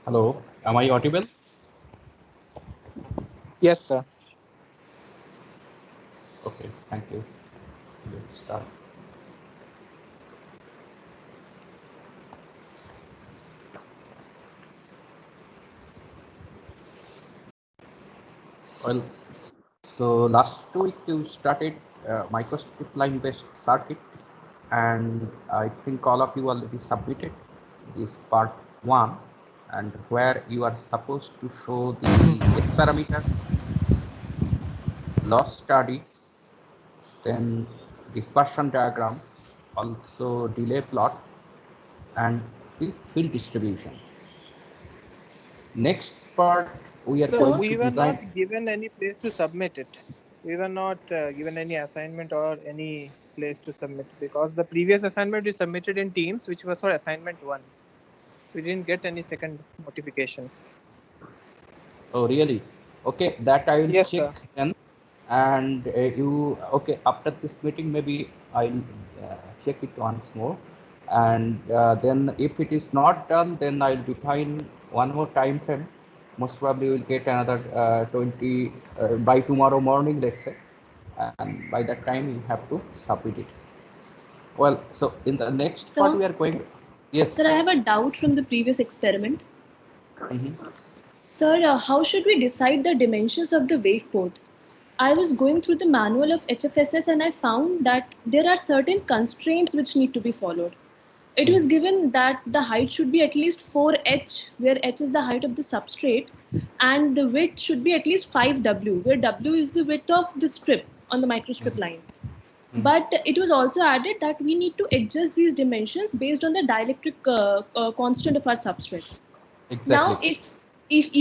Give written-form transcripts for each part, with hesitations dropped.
Hello, am I audible? Yes, sir. Okay, thank you. Let's start. Well, so last week you started microstrip line based circuit, and I think all of you already submitted this part one, and where you are supposed to show the X parameters, loss study, then dispersion diagram, also delay plot, and the field distribution. Next part, we are So going So, to we were design. not given any place to submit it. We were not given any assignment or any place to submit because the previous assignment we submitted in Teams, which was for assignment one. We didn't get any second notification. Oh, really? Okay, that I will Yes, check sir. then. And you, okay, after this meeting, maybe I'll check it once more. And then if it is not done, then I'll define one more time frame. Most probably we'll get another 20 by tomorrow morning, let's say. And by that time, you have to submit it. Well, so in the next part, sir, we are going. Yes. sir, I have a doubt from the previous experiment. Mhm. Sir, how should we decide the dimensions of the wave port? I was going through the manual of HFSS and I found that there are certain constraints which need to be followed. It was given that the height should be at least 4h, where h is the height of the substrate, and the width should be at least 5w, where w is the width of the strip on the microstrip line. Mhm. But it was also added that we need to adjust these dimensions based on the dielectric constant of our substrate. Exactly. Now, if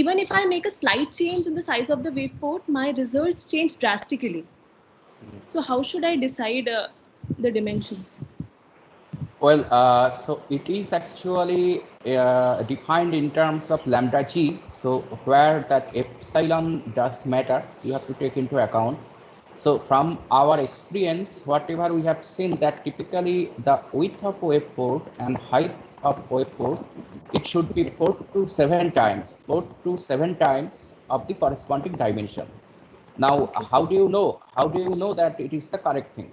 even if I make a slight change in the size of the wave port, my results change drastically. So how should I decide the dimensions? Well, so it is actually defined in terms of lambda g. So where that epsilon does matter, you have to take into account. So from our experience, whatever we have seen that typically the width of wave port and height of wave port, it should be 4 to 7 times of the corresponding dimension. Now, Okay, how sir. do you know? How do you know that it is the correct thing?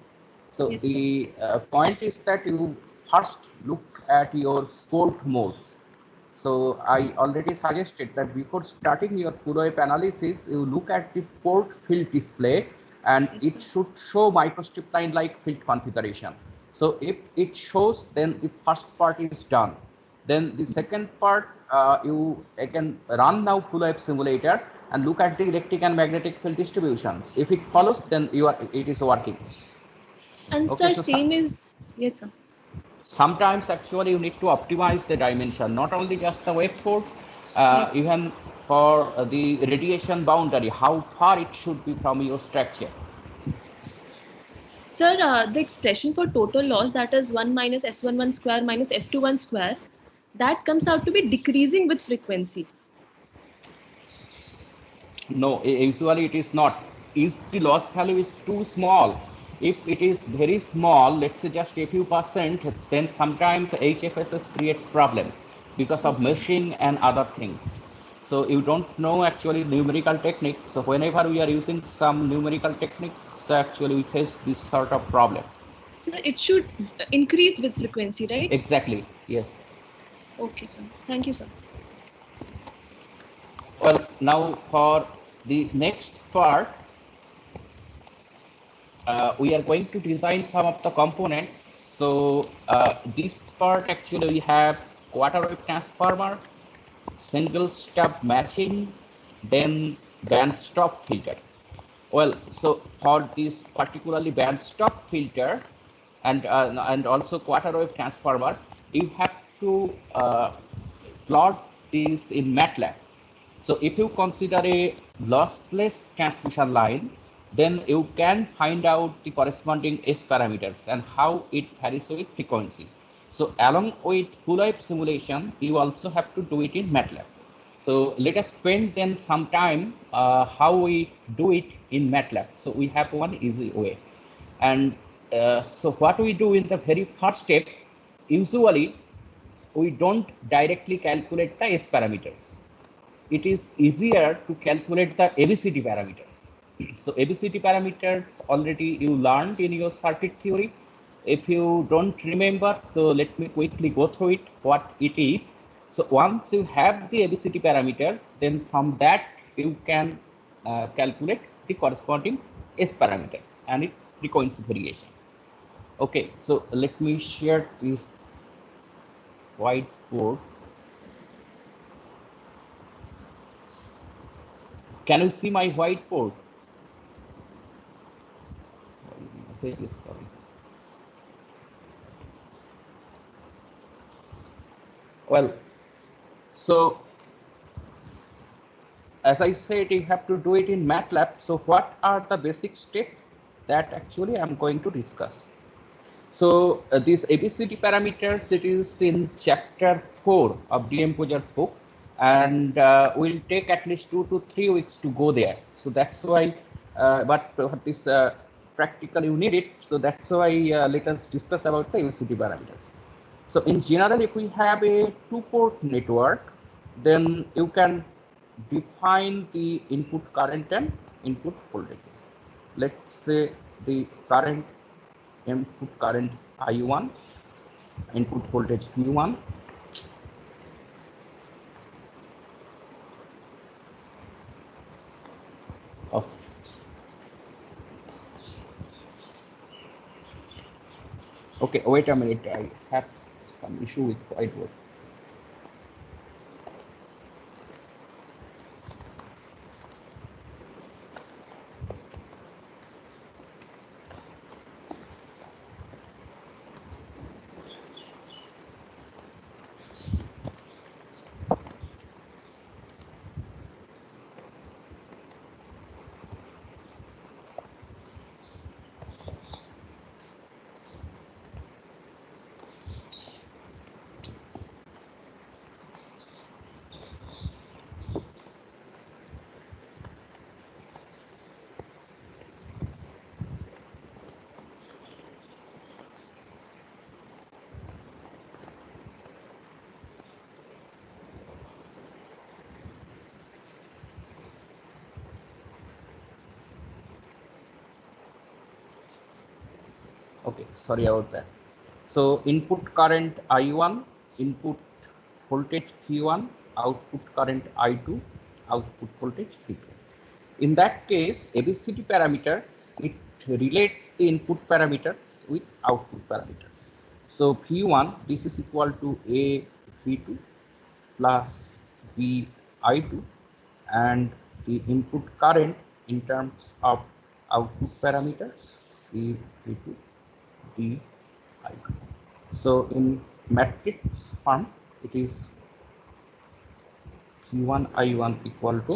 So Yes, sir. the point is that you first look at your port modes. So I already suggested that before starting your full wave analysis, you look at the port field display, and Yes, it sir. should show microstrip line like field configuration. So if it shows, then the first part is done. Then the second part, you again run now full wave simulator and look at the electric and magnetic field distributions. If it Yes, follows, sir. then it is working. And Okay, sir, so same is yes, sir. sometimes actually you need to optimize the dimension, not only just the wave port, Yes, sir. even for the radiation boundary, how far it should be from your structure. Sir, the expression for total loss, that is 1 minus S11 square minus S21 square, that comes out to be decreasing with frequency. No, usually it is not. If the loss value is too small, if it is very small, let's say just a few percent, then sometimes HFSS creates problem because of Yes, sir. meshing and other things. So you don't know actually numerical technique. So whenever we are using some numerical techniques, actually we face this sort of problem. So it should increase with frequency, right? Exactly. Yes. Okay, sir. Thank you, sir. Well, now for the next part, we are going to design some of the components. So this part actually we have quarter wave transformer, single step matching, then band stop filter. Well, so for this particularly band stop filter and also quarter wave transformer, you have to plot this in MATLAB. So if you consider a lossless transmission line, then you can find out the corresponding S parameters and how it varies with frequency. So along with full wave simulation, you also have to do it in MATLAB. So let us spend then some time how we do it in MATLAB. So we have one easy way. And so what we do in the very first step, usually we don't directly calculate the S parameters. It is easier to calculate the ABCD parameters. So ABCD parameters already you learned in your circuit theory. If you don't remember, so let me quickly go through it, what it is. So once you have the ABCD parameters, then from that you can calculate the corresponding S parameters and its frequency variation. Okay, so let me share the whiteboard. Can you see my whiteboard? Well, so as I said, you have to do it in MATLAB. So what are the basic steps that actually I'm going to discuss? So these ABCD parameters, it is in chapter 4 of DM Pujar's book, and will take at least 2 to 3 weeks to go there. So that's why, but what is practical you need it. So that's why let us discuss about the ABCD parameters. So in general, if we have a two-port network, then you can define the input current and input voltages. Let's say the current input current I1, input voltage V1. Oh. Okay, wait a minute. I have some issue with whiteboard. Okay, sorry about that. So input current I1, input voltage V1, output current I2, output voltage V2. In that case, ABCD parameters, it relates the input parameters with output parameters. So V1, this is equal to A V2 plus V I2, and the input current in terms of output parameters C V2 D I2. So in matrix form, it is V1 I1 equal to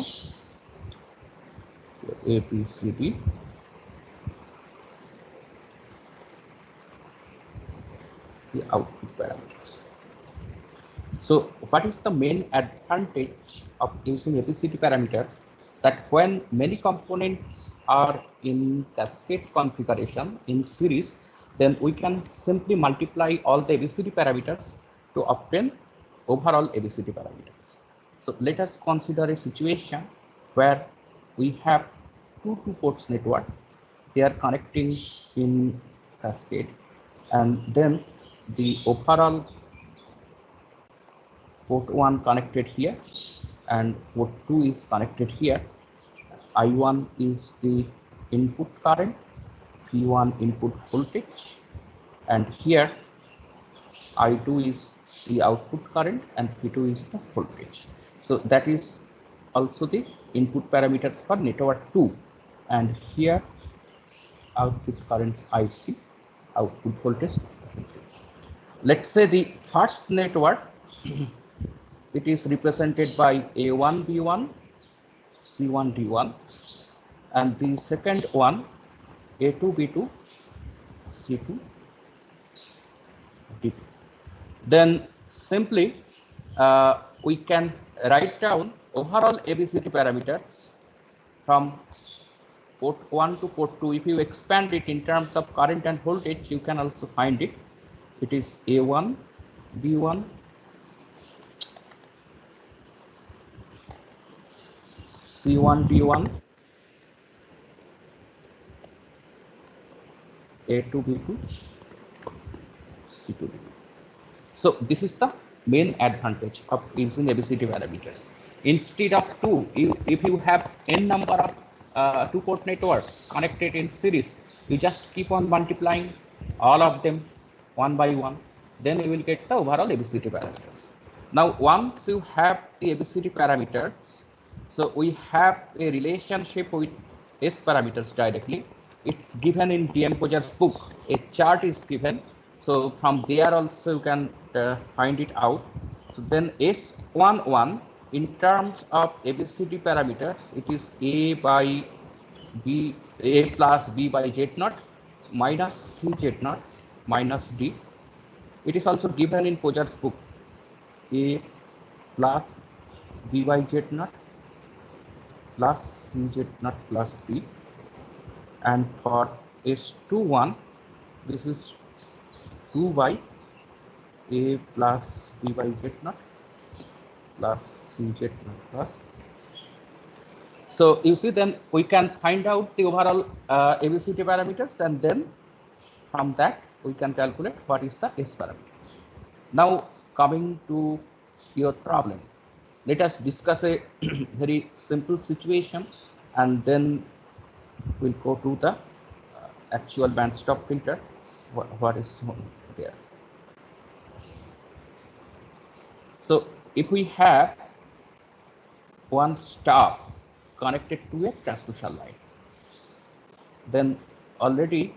A B C D the output parameters. So what is the main advantage of using ABCD parameters? That when many components are in cascade configuration in series, then we can simply multiply all the ABCD parameters to obtain overall ABCD parameters. So let us consider a situation where we have two ports network. They are connecting in cascade, and then the overall port 1 connected here and port 2 is connected here. I1 is the input current, V1 input voltage, and here I2 is the output current and V2 is the voltage. So that is also the input parameters for network 2, and here output current I3, output voltage. Let's say the first network it is represented by A1 B1, C1 D1, and the second one A2 B2, C2 D2. Then simply we can write down overall ABCD parameters from port 1 to port 2. If you expand it in terms of current and voltage, you can also find it. It is A1 B1, C1 B1, A2 B2, C2 B2. So this is the main advantage of using ABCD parameters. Instead of two, if you have n number of two-port networks connected in series, you just keep on multiplying all of them one by one. Then you will get the overall ABCD parameters. Now, once you have the ABCD parameters, so we have a relationship with S parameters directly. It's given in DM Pojar's book. A chart is given. So from there also you can find it out. So then S11 in terms of ABCD parameters, it is A by B, A plus B by Z naught minus C Z naught minus D. It is also given in Pojar's book. A plus B by Z naught plus Cz naught plus B, and for S21 this is 2 by A plus B by Z naught plus Cz naught plus. So you see, then we can find out the overall ABCD parameters, and then from that we can calculate what is the S parameters. Now coming to your problem, let us discuss a very simple situation, and then we'll go to the actual band stop filter. What is there? So if we have one stop connected to a transmission line, then already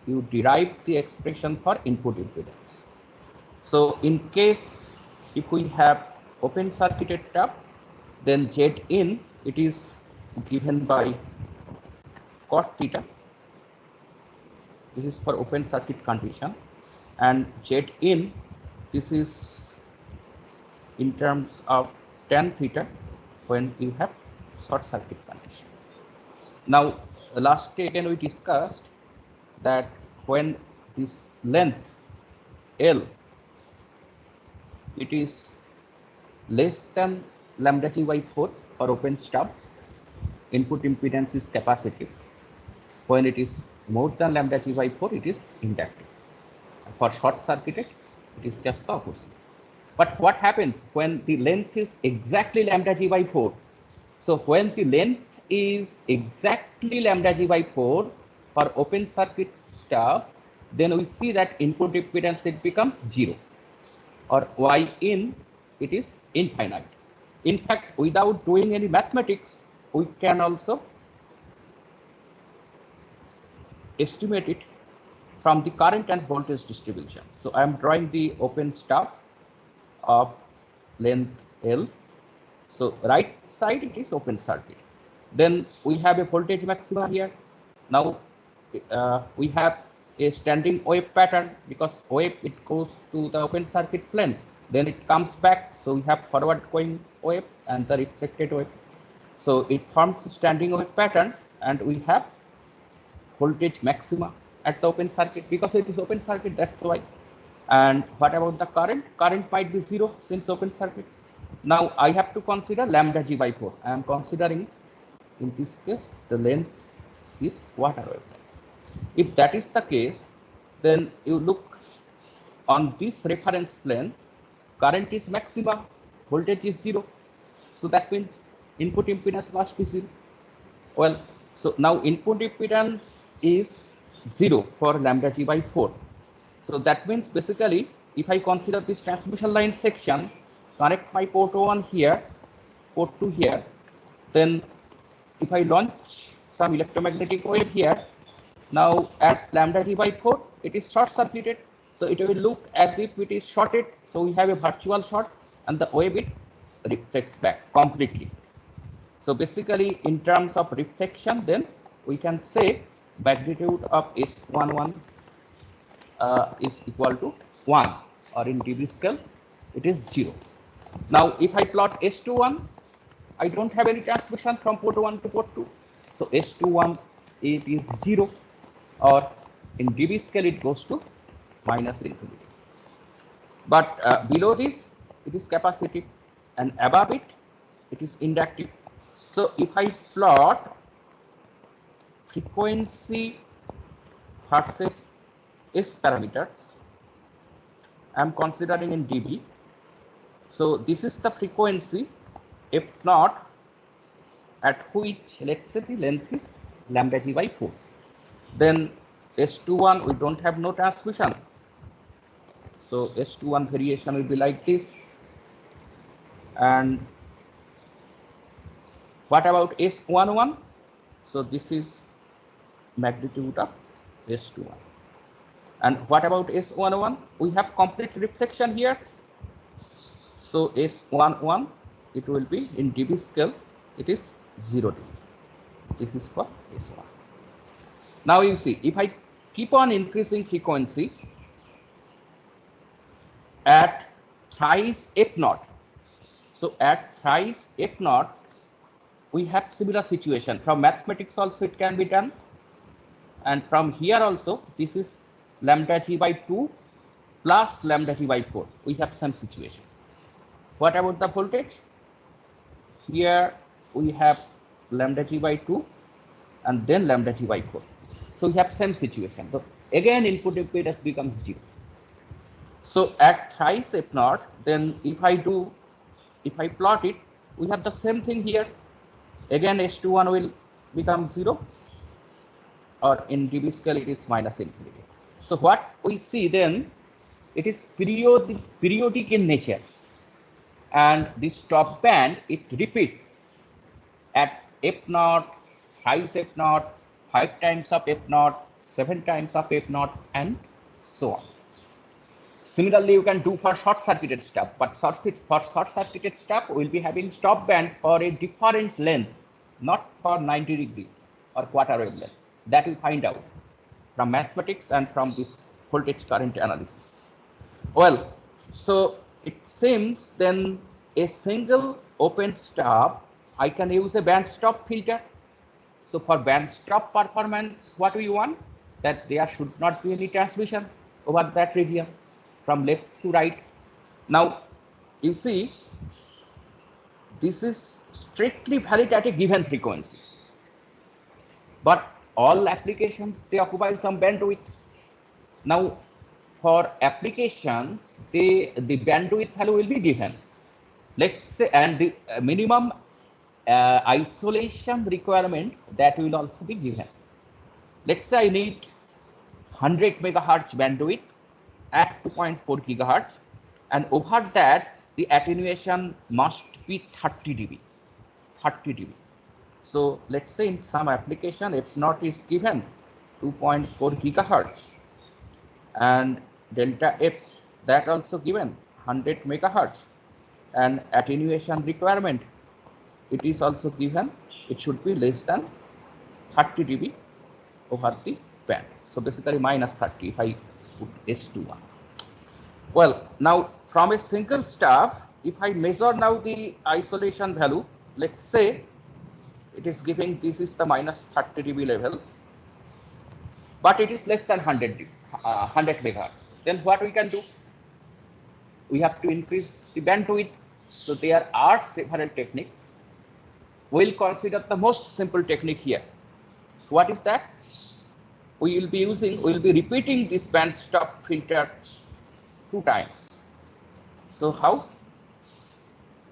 you derive the expression for input impedance. So in case if we have open circuited tap, then Z in it is given by cot theta. This is for open circuit condition, and Z in this is in terms of tan theta when you have short circuit condition. Now last day again we discussed that when this length L it is less than lambda t by 4 for open stub, input impedance is capacitive. When it is more than lambda t by 4, it is inductive. For short circuited, it is just the opposite. But what happens when the length is exactly lambda g by 4? So when the length is exactly lambda g by 4 for open circuit stub, then we see that input impedance it becomes 0, or Y in it is infinite. In fact, without doing any mathematics, we can also estimate it from the current and voltage distribution. So I am drawing the open stub of length L. So right side it is open circuit. Then we have a voltage maxima here. Now we have a standing wave pattern, because wave it goes to the open circuit plane, then it comes back. So we have forward going wave and the reflected wave. So it forms a standing wave pattern, and we have voltage maxima at the open circuit, because it is open circuit, that's why. And what about the current? Current might be 0 since open circuit. Now I have to consider lambda g by 4. I am considering in this case the length is quarter wavelength. If that is the case, then you look on this reference plane, current is maxima, voltage is 0. So that means input impedance must be 0. Well, so now input impedance is 0 for lambda g by 4. So that means basically, if I consider this transmission line section, connect my port 1 here, port 2 here, then if I launch some electromagnetic wave here, now at lambda g by 4, it is short circuited. So it will look as if it is shorted. So we have a virtual short, and the wave it reflects back completely. So basically, in terms of reflection, then we can say magnitude of S11 is equal to 1, or in dB scale, it is 0. Now, if I plot S21, I don't have any transmission from port 1 to port 2. So S21, it is 0, or in dB scale, it goes to minus infinity. But below this, it is capacitive, and above it, it is inductive. So if I plot frequency versus S parameters, I'm considering in dB. So this is the frequency f naught at which, let's say, the length is lambda g by 4. Then S21 we don't have no transmission. So S21 variation will be like this. And what about S11? So this is magnitude of S21. And what about S11? We have complete reflection here. So S11, it will be in dB scale, it is 0 dB. This is for S1. Now you see, if I keep on increasing frequency at thrice f naught, so at thrice f naught, we have similar situation. From mathematics also it can be done, and from here also this is lambda g by 2 plus lambda g by 4. We have some situation. What about the voltage? Here we have lambda g by 2 and then lambda g by 4. So we have same situation. So again input impedance becomes 0. So at thrice f naught, then if I plot it, we have the same thing here. Again S21 will become 0, or in dB scale it is minus infinity. So what we see then, it is periodic in nature, and this stop band, it repeats at f naught, thrice f naught, 5 times of f naught, 7 times of f naught, and so on. Similarly, you can do for short-circuited stuff, but for short-circuited stuff, we'll be having stop band for a different length, not for 90 degree or quarter wave length. That we find out from mathematics and from this voltage current analysis. Well, so it seems then a single open stop, I can use a band stop filter. So for band stop performance, what we want? That there should not be any transmission over that region from left to right. Now you see, this is strictly valid at a given frequency, but all applications, they occupy some bandwidth. Now for applications, the bandwidth value will be given. Let's say, and the minimum isolation requirement, that will also be given. Let's say I need 100 megahertz bandwidth at 2.4 gigahertz, and over that the attenuation must be 30 dB. 30 dB. So let's say in some application f naught is given 2.4 gigahertz, and delta f, that also given 100 megahertz, and attenuation requirement, it is also given, it should be less than 30 dB over the band. So basically minus 30 if I put S21. Well, now from a single stop, if I measure now the isolation value, let's say it is giving, this is the minus 30 dB level, but it is less than 100 megahertz. Then what we can do? We have to increase the bandwidth. So there are several techniques. We'll consider the most simple technique here. What is that? We will be repeating this band stop filter 2 times. So how?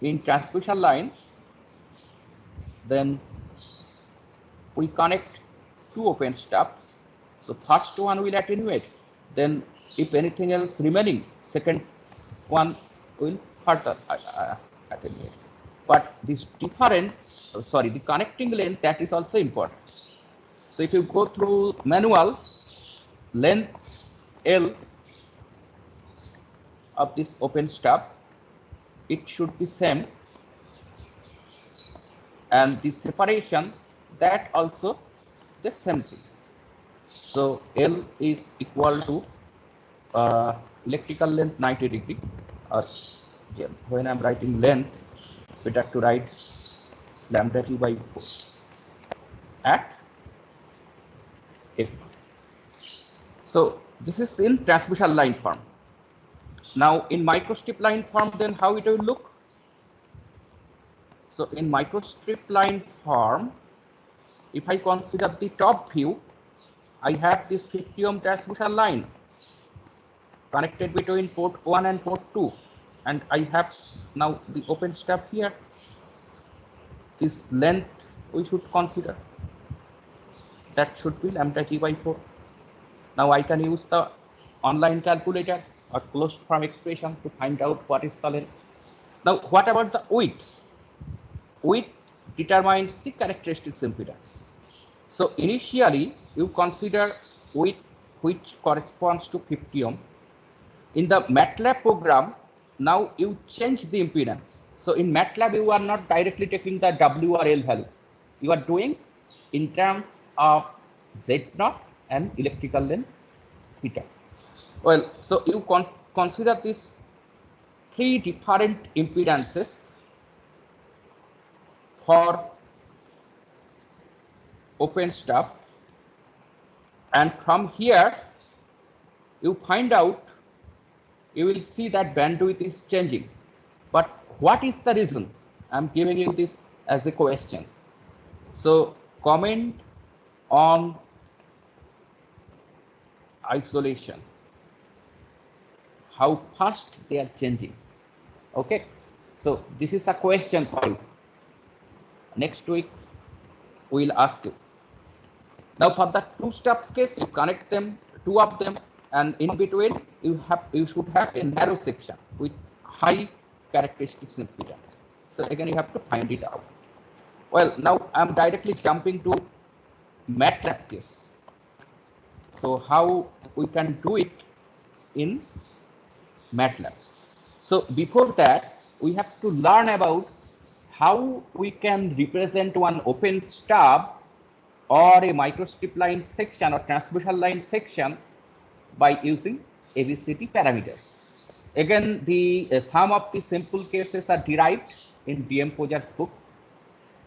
In transmission line, then we connect 2 open stops. So first one will attenuate, then if anything else remaining, second one will further attenuate. But this difference, the connecting length, that is also important. So if you go through manual, length L of this open stop, it should be same, and the separation, that also the same thing. So L is equal to electrical length 90 degree, or when I'm writing length, better to write lambda t by 4 at f. So this is in transmission line form. Now in microstrip line form, then how it will look? So in microstrip line form, if I consider the top view, I have this 50 ohm transmission line connected between port 1 and port 2, and I have now the open stub here. This length we should consider, that should be lambda g by 4. Now I can use the online calculator or closed form expression to find out what is the length. Now what about the width? Width determines the characteristics impedance. So initially you consider width which corresponds to 50 ohm. In the MATLAB program, now you change the impedance. So in MATLAB, you are not directly taking the W or L value. You are doing in terms of Z0 and electrical length theta. Well, so you consider these three different impedances for open stub, and from here you find out, you will see that bandwidth is changing. But what is the reason? I'm giving you this as a question. So comment on isolation, how fast they are changing. Okay, so this is a question for you. Next week we'll ask you. Now for the two stubs case, you connect them, two of them, and in between you should have a narrow section with high characteristics impedance. So again, you have to find it out. Well, now I'm directly jumping to MATLAB case. So how we can do it in MATLAB. So before that, we have to learn about how we can represent one open stub or a microstrip line section or transmission line section by using ABCD parameters. Again, the some of the simple cases are derived in DM Pojar's book.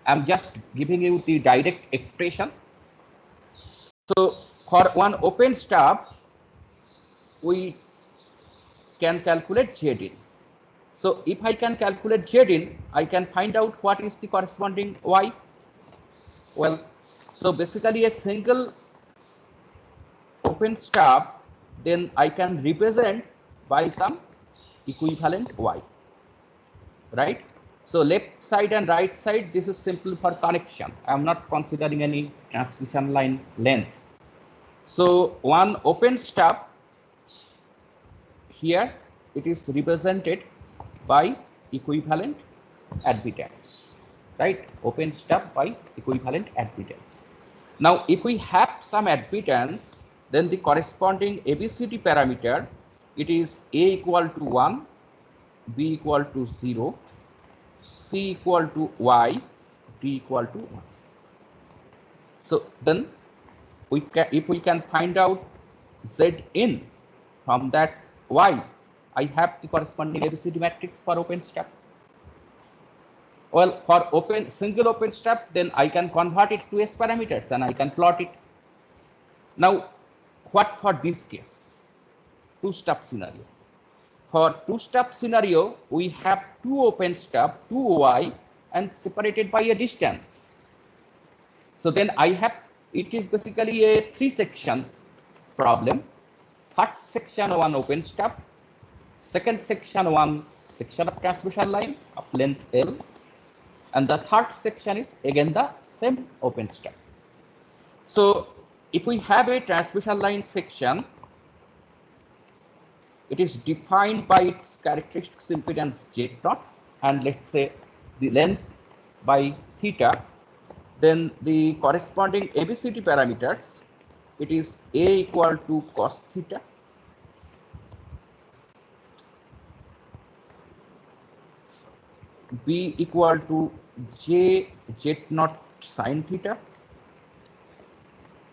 I'm just giving you the direct expression. So for one open stub, we can calculate Z in. So if I can calculate Z in, I can find out what is the corresponding Y. Well, so basically a single open stub, then I can represent by some equivalent Y, right? So left side and right side, this is simple for connection. I am not considering any transmission line length. So one open stub, here it is represented by equivalent admittance, right? Open stub by equivalent admittance. Now if we have some admittance, then the corresponding ABCD parameter, it is A equal to 1, B equal to 0, C equal to Y, D equal to 1. So then we can, if we can find out Z in from that Y, I have the corresponding ABCD matrix for open stub. Well, for single open stub, then I can convert it to S parameters and I can plot it. Now, what for this case? Two stub scenario. For two stub scenario, we have two open stub, two Y, and separated by a distance. So then I have, it is basically a three section problem. First section, one open stub. Second section, one section of transmission line of length L. And the third section is again the same open stub. So if we have a transmission line section, it is defined by its characteristics impedance Z0, and let's say the length by theta. Then the corresponding ABCD parameters, it is A equal to cos theta, B equal to J Z0 sin theta,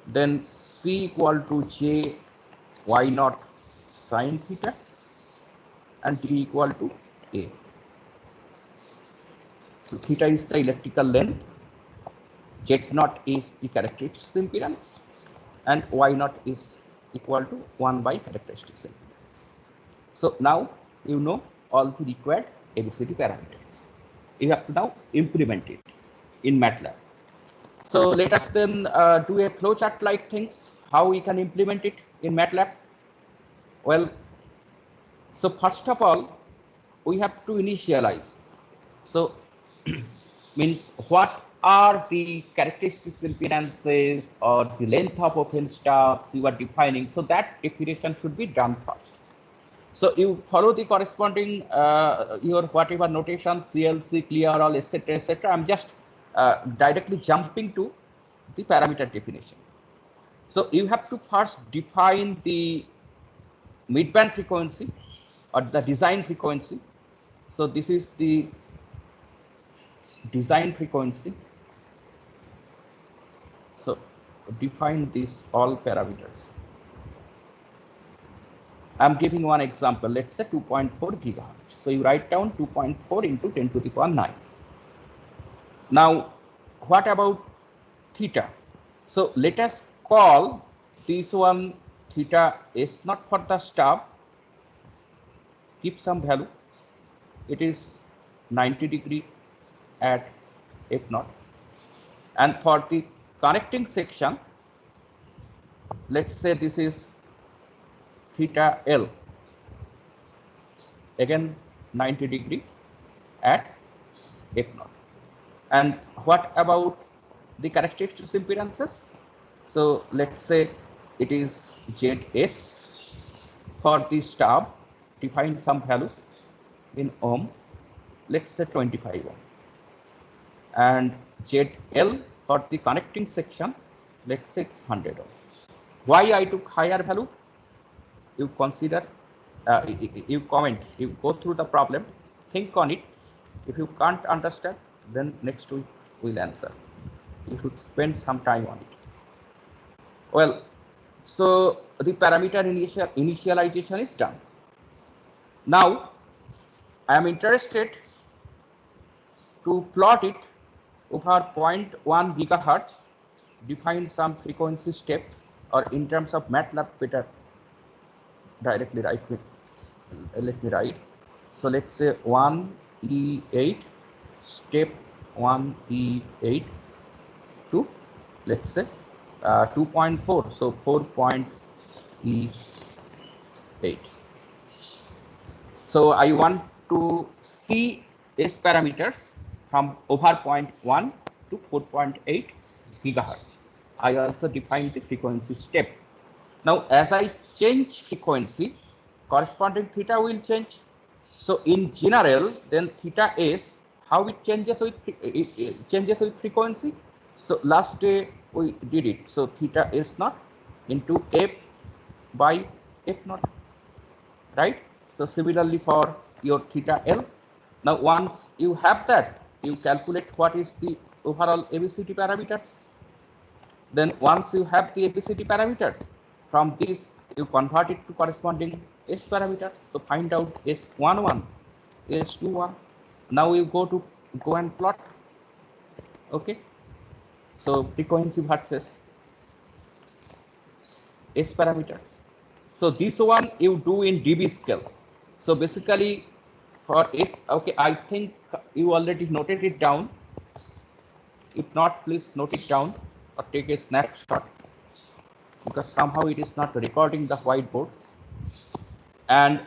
then C equal to J Y0 sin theta, and D equal to A. So theta is the electrical length, Z0 is the characteristics impedance, and Y0 is equal to 1 by characteristics impedance. So now you know all the required ABCD parameters. You have to now implement it in MATLAB. So let us then do a flowchart like things, how we can implement it in MATLAB. Well, so first of all, we have to initialize. So means what are the characteristics impedances or the length of open stubs you are defining. So that definition should be done first. So you follow the corresponding your whatever notation, CLC, clear all, etc., etc. I'm just directly jumping to the parameter definition. So you have to first define the midband frequency or the design frequency. So this is the design frequency. So define these all parameters. I'm giving one example. Let's say 2.4 gigahertz. So you write down 2.4 into 10 to the power 9. Now, what about theta? So let us call this one theta is not for the stub. Keep some value. It is 90 degree at F0. And for the connecting section, let's say this is theta L. Again 90 degree at F0. And what about the characteristics impedances? So let's say it is ZS for the stub, define some value in ohm, let's say 25 ohm. And ZL for the connecting section, let's say it's 100 ohm. Why I took higher value? You consider, you comment, you go through the problem, think on it. If you can't understand, then next week we'll answer. You should spend some time on it. Well, so the parameter initialization is done. Now, I am interested to plot it over 0.1 gigahertz, define some frequency step, or in terms of MATLAB better directly write with, let me write. So let's say 1E8, step 1E8 to, let's say 2.4, so 4.E8. So I want to see S parameters from over 0.1 to 4.8 gigahertz. I also define the frequency step. Now, as I change frequency, corresponding theta will change. So in general, then theta S, how it changes with frequency. So last day we did it. So theta S naught into F by F naught, right? So similarly for your theta L. Now once you have that, you calculate what is the overall ABCD parameters. Then once you have the ABCD parameters, from this you convert it to corresponding S parameters. So find out S11, S21. Now you go and plot. Okay. So frequency versus S parameters. So this one you do in dB scale. So basically for S, okay, I think you already noted it down. If not, please note it down or take a snapshot, because somehow it is not recording the whiteboard. And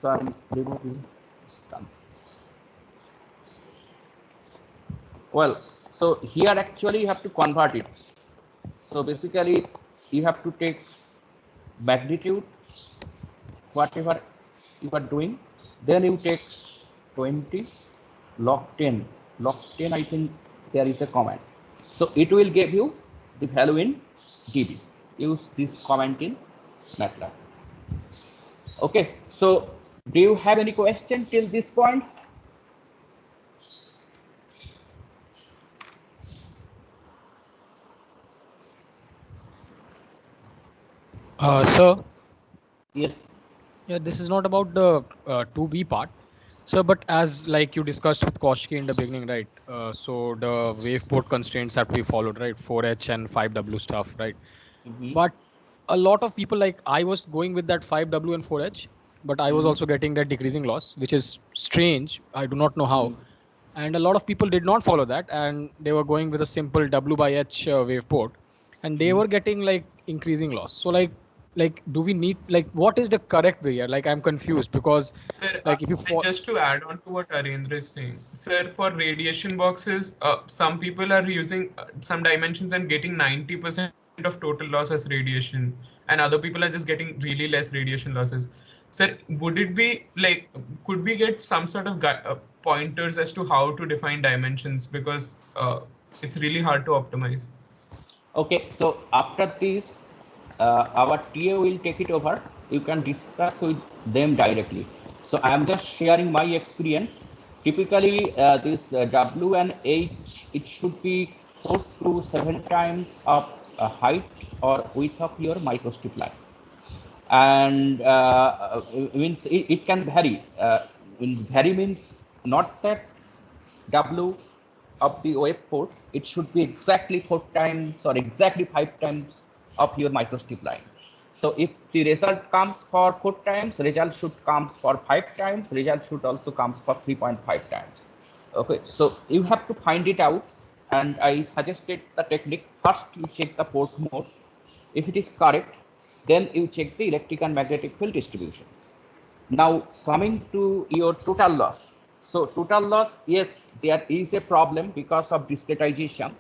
so I'm removing. Done. Well, so here actually you have to convert it. So basically you have to take magnitude, whatever you are doing, then you take 20 log 10. Log 10, I think there is a command. So it will give you the value in dB. Use this command in MATLAB. Okay, so do you have any question till this point? Sir, Yes. yeah, this is not about the 2B part. So, but as like you discussed with Koshki in the beginning, right? So the wave port constraints have to be followed, right? 4H and 5W stuff, right? Mm-hmm. But a lot of people, like I was going with that 5W and 4H, but I was also getting that decreasing loss, which is strange. I do not know how. And a lot of people did not follow that, and they were going with a simple W by H wave port, and they were getting like increasing loss. So do we need, like, what is the correct way here? Like, I'm confused because Sir, like if you and just to add on to what Arendra is saying, sir, for radiation boxes, some people are using some dimensions and getting 90% of total loss as radiation, and other people are just getting really less radiation losses. Sir, would it be like, could we get some sort of pointers as to how to define dimensions? Because it's really hard to optimize. Okay, so after this, our TA will take it over. You can discuss with them directly. So I am just sharing my experience. Typically, this W and H, it should be 4 to 7 times of height or width of your microstrip line. And means it can vary. Vary means not that W of the wave port, it should be exactly 4 times or exactly 5 times of your microstrip line. So if the result comes for 4 times, result should come for 5 times, result should also come for 3.5 times. Okay, so you have to find it out, and I suggested the technique. First you check the port mode. If it is correct, then you check the electric and magnetic field distributions. Now coming to your total loss. So total loss, yes, there is a problem because of discretization.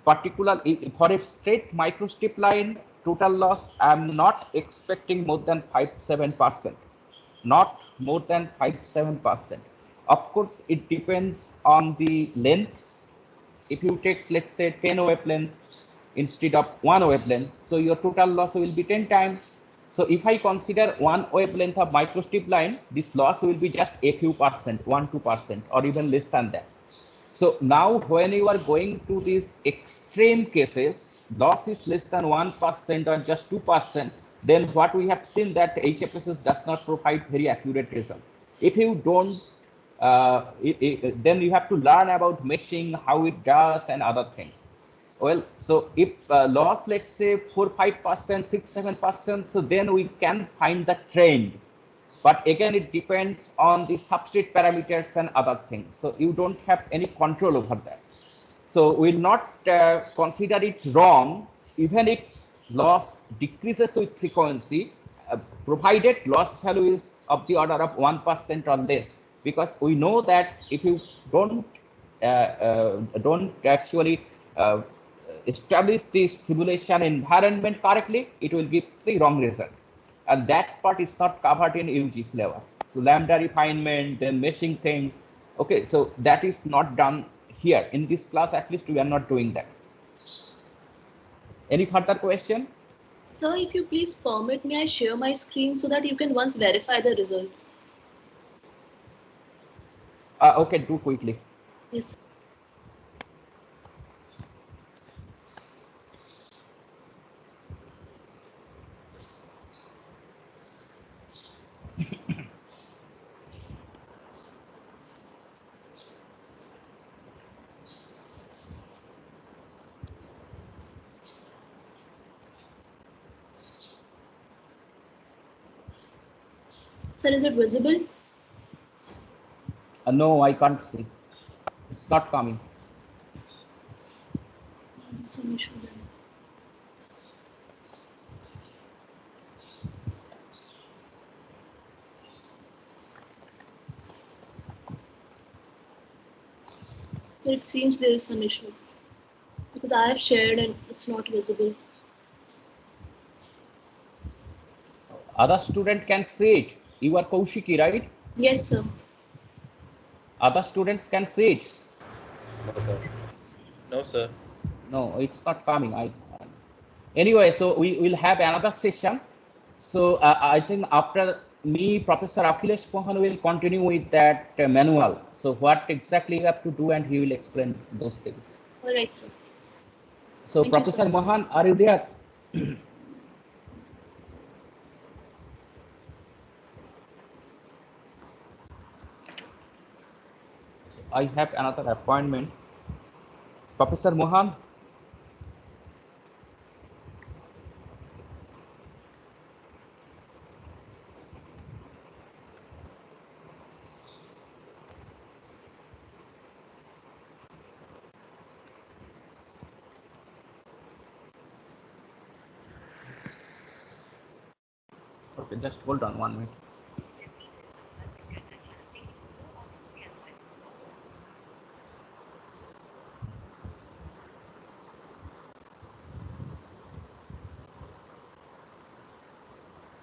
Particularly for a straight microstrip line, total loss, I am not expecting more than 5-7%. Not more than 5-7%. Of course, it depends on the length. If you take, let's say, 10 wavelengths instead of 1 wavelength, so your total loss will be 10 times. So if I consider 1 wavelength of microstrip line, this loss will be just a few percent, 1-2%, or even less than that. So now when you are going to these extreme cases, loss is less than 1% or just 2%, then what we have seen that HFSS does not provide very accurate result. If you don't, then you have to learn about meshing, how it does, and other things. Well, so if loss, let's say 4-5%, 6-7%, so then we can find the trend. But again, it depends on the substrate parameters and other things. So you don't have any control over that. So we'll not consider it wrong, even if loss decreases with frequency, provided loss value is of the order of 1% or less. Because we know that if you don't actually establish the simulation environment correctly, it will give the wrong result. And that part is not covered in UG syllabus. So lambda refinement, then meshing things. Okay, so that is not done here. In this class, at least we are not doing that. Any further question? Sir, if you please permit me, I share my screen so that you can once verify the results. Okay, do quickly. Yes. Sir, is it visible? No, I can't see. It's not coming. Some issue there. It seems there is some issue because I have shared and it's not visible. Other student can see it. You are Kaushiki, right? Yes, sir. Other students can see it. No, sir. No, sir. No, it's not coming. Anyway, so we will have another session. So I think after me, Professor Akhilesh Mohan will continue with that manual. So what exactly you have to do, and he will explain those things. All right, sir. So Thank you, Professor sir. Mohan, are you there? I have another appointment. Professor Mohan. Okay, just hold on 1 minute.